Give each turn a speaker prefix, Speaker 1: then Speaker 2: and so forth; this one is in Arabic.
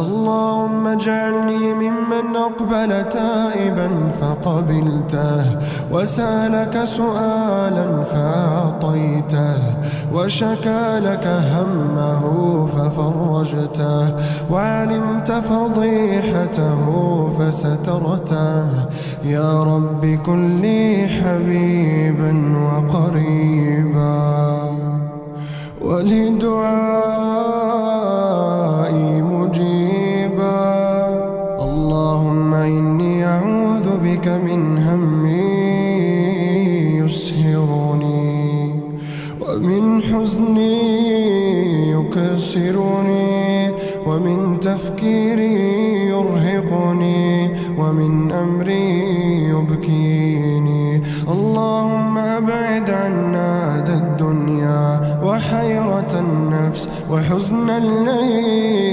Speaker 1: اللهم اجعلني ممن أقبل تائبا فقبلته، وسألك سؤالا فأعطيته، وشكى لك همه ففرجته، وعلمت فضيحته فسترته. يا رب كن لي حبيبا وقريبا، ولدعائي مجيبا. اللهم إني أعوذ بك من هم يسهرني، ومن حزن يكسرني، ومن تفكير يرهقني، ومن أمر يبكيني. اللهم أبعد عنا أذى الدنيا وحيرة النفس وحزن الليل.